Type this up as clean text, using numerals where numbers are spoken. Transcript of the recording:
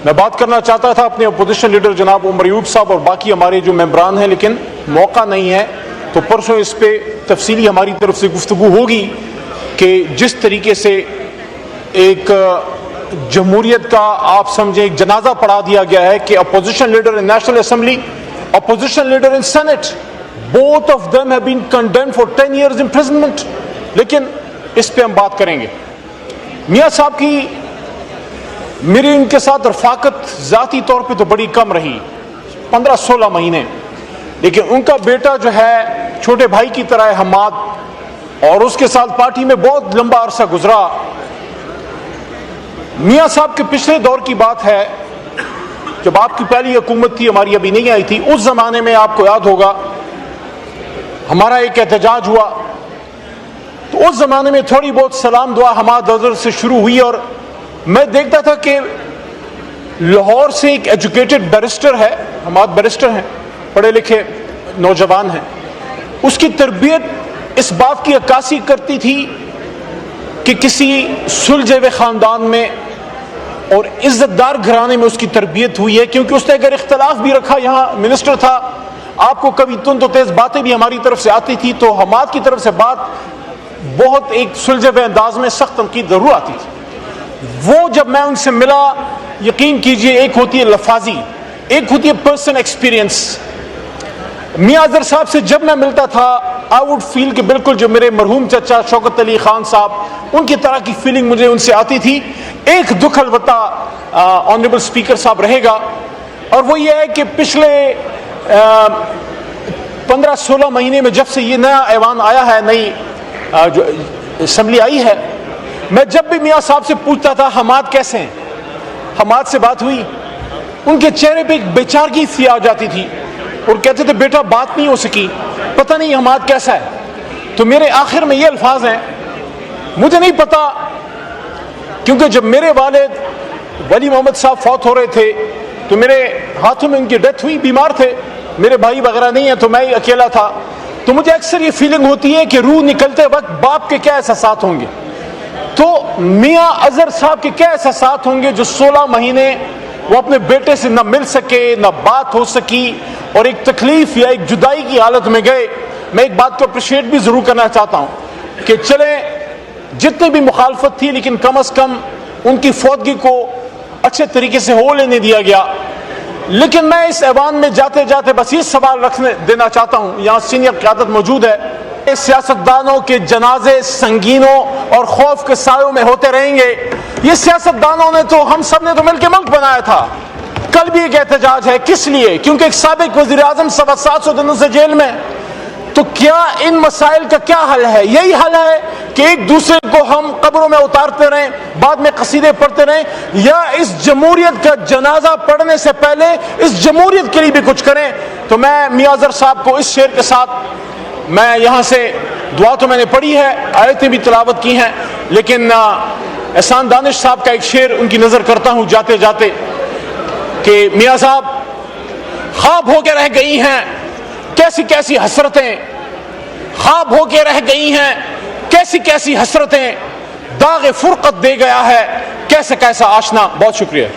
मैं बात करना चाहता था अपने अपोजिशन लीडर जनाब उमर अयूब साहब और बाकी हमारे जो मेंबरान हैं, लेकिन मौका नहीं है। तो परसों इस पे तफसीली हमारी तरफ से गुफ्तगू होगी कि जिस तरीके से एक जमहूरियत का आप समझें एक जनाजा पढ़ा दिया गया है कि opposition leader in national assembly, opposition leader in senate, both of them have been condemned for 10 years imprisonment। लेकिन इस पे हम बात करेंगे। मियां साहब की मेरी इनके साथ रफाकत जाती तौर पे तो बड़ी कम रही, 15-16 महीने, लेकिन उनका बेटा जो है छोटे भाई की तरह है हमाद, और उसके साथ पार्टी में बहुत लंबा अरसा गुजरा। मियां साहब के पिछले दौर की बात है, जब आपकी पहली हुकूमत थी, हमारी अभी नहीं आई थी, उस जमाने में आपको याद होगा हमारा एक एहतजाज हुआ, तो उस जमाने में थोड़ी बहुत सलाम दुआ हमाद अजहर से शुरू हुई। और मैं देखता था कि लाहौर से एक एजुकेटेड बैरिस्टर है, हमाद बैरिस्टर हैं, पढ़े लिखे नौजवान हैं, उसकी तरबियत इस बात की अक्कासी करती थी कि किसी सुलझे हुए खानदान में और इज्जतदार घराने में उसकी तरबियत हुई है, क्योंकि उसने अगर इख्तलाफ भी रखा, यहाँ मिनिस्टर था, आपको कभी तुंद तो तेज बातें भी हमारी तरफ से आती थी, तो हमाद की तरफ से बात बहुत एक सुलझे हुए अंदाज में सख्त तनकीद जरूर आती थी। वो जब मैं उनसे मिला, यकीन कीजिए, एक होती है लफाजी, एक होती है पर्सन एक्सपीरियंस। मियां अजहर साहब से जब मैं मिलता था, आई वुड फील कि बिल्कुल जो मेरे मरहूम चचा शौकत अली खान साहब, उनकी तरह की फीलिंग मुझे उनसे आती थी। एक दुख अलबत्ता ऑनरेबल स्पीकर साहब रहेगा, और वो ये है कि पिछले 15-16 महीने में जब से ये नया ऐवान आया है, नई जो असम्बली आई है, मैं जब भी मियां साहब से पूछता था हमाद कैसे हैं, हमाद से बात हुई, उनके चेहरे पे एक बेचारगी सी आ जाती थी और कहते थे बेटा बात नहीं हो सकी, पता नहीं हमाद कैसा है। तो मेरे आखिर में ये अल्फाज हैं, मुझे नहीं पता, क्योंकि जब मेरे वालिद वली मोहम्मद साहब फौत हो रहे थे तो मेरे हाथों में उनकी डेथ हुई, बीमार थे, मेरे भाई वगैरह नहीं है, तो मैं ही अकेला था। तो मुझे अक्सर ये फीलिंग होती है कि रूह निकलते वक्त बाप के क्या एहसास होंगे, तो मियां अजहर साहब के क्या एहसास होंगे जो 16 महीने वो अपने बेटे से न मिल सके, न बात हो सकी, और एक तकलीफ या एक जुदाई की हालत में गए। मैं एक बात को अप्रिशिएट भी जरूर करना चाहता हूं कि चले जितनी भी मुखालफत थी, लेकिन कम अज कम उनकी फौतगी को अच्छे तरीके से हो लेने दिया गया। लेकिन मैं इस ऐवान में जाते जाते बस ये सवाल रखने देना चाहता हूं, यहां सीनियर क़यादत मौजूद है, सियासतदानों के जनाजे संगीनों और खौफ के सायों में होते रहेंगे। ये सियासतदानों ने तो, हम सब ने तो मिलकर मुल्क बनाया था। कल भी एक एहतजाज है, किस लिए? क्योंकि एक साबिक वज़ीर आज़म 750 दिनों से जेल में। तो क्या इन मसाइल का क्या हल है? यही हल है कि एक दूसरे को हम कब्रों में उतारते रहें, बाद में कसीदे पढ़ते रहें, या इस जमहूरियत का जनाजा पढ़ने से पहले इस जमहूरियत के लिए भी कुछ करें। तो मैं मियां अजहर साहब को इस शेर के साथ, मैं यहाँ से दुआ तो मैंने पढ़ी है, आयतें भी तिलावत की हैं, लेकिन एहसान दानिश साहब का एक शेर उनकी नजर करता हूँ जाते जाते कि मियां साहब ख्वाब होके रह गई हैं कैसी कैसी हसरतें, ख्वाब होके रह गई हैं कैसी कैसी हसरतें, दाग फुरकत दे गया है कैसा कैसा आशना। बहुत शुक्रिया।